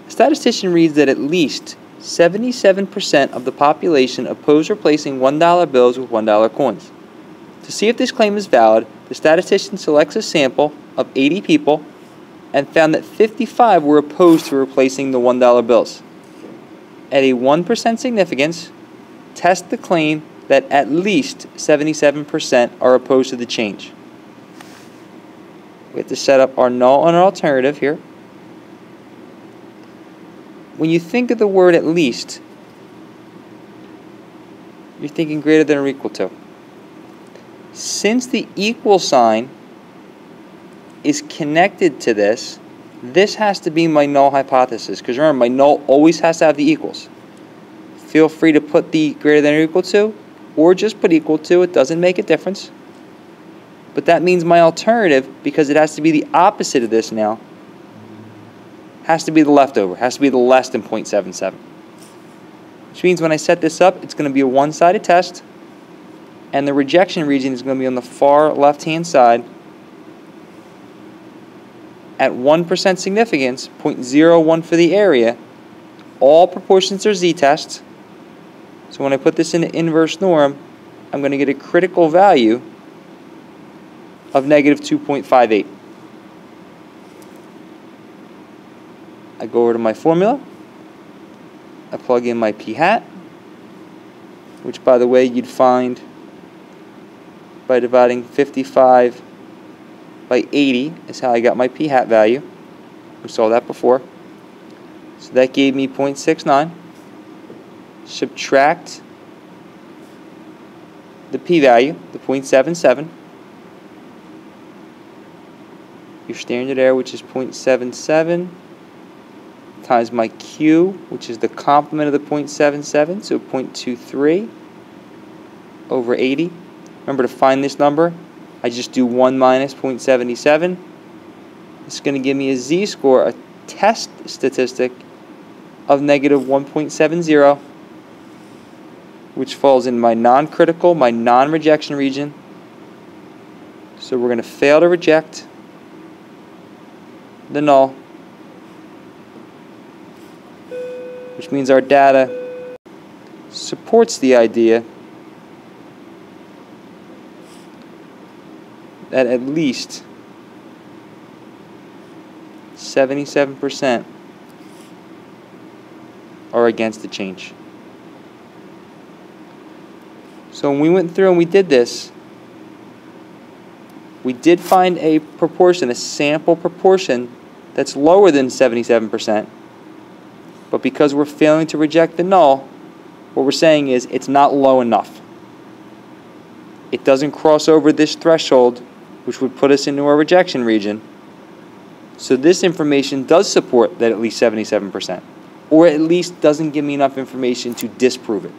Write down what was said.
A statistician reads that at least 77% of the population oppose replacing $1 bills with $1 coins. To see if this claim is valid, the statistician selects a sample of 80 people and found that 55 were opposed to replacing the $1 bills. At a 1% significance, test the claim that at least 77% are opposed to the change. We have to set up our null and our alternative here. When you think of the word at least, you're thinking greater than or equal to. Since the equal sign is connected to this, this has to be my null hypothesis, because remember, my null always has to have the equals. Feel free to put the greater than or equal to, or just put equal to. It doesn't make a difference. But that means my alternative, because it has to be the opposite of this now, has to be the leftover, has to be the less than 0.77. Which means when I set this up, it's going to be a one-sided test, and the rejection region is going to be on the far left-hand side. At 1% significance, 0.01 for the area, all proportions are z-tests. So when I put this in the inverse norm, I'm going to get a critical value of negative 2.58. I go over to my formula. I plug in my p hat, which, by the way, you'd find by dividing 55 by 80 is how I got my p hat value. We saw that before. So that gave me 0.69. Subtract the p-value, the 0.77. Your standard error, which is 0.77, times my q, which is the complement of the 0.77, so 0.23 over 80. Remember, to find this number, I just do 1 minus 0.77. It's going to give me a z-score, a test statistic, of negative 1.70, which falls in my non-critical, my non-rejection region. So we're going to fail to reject the null, which means our data supports the idea that at least 77% are against the change. So when we went through and we did this, we did find a proportion, a sample proportion, that's lower than 77%. But because we're failing to reject the null, what we're saying is it's not low enough. It doesn't cross over this threshold, which would put us into our rejection region. So this information does support that at least 77%, or at least doesn't give me enough information to disprove it.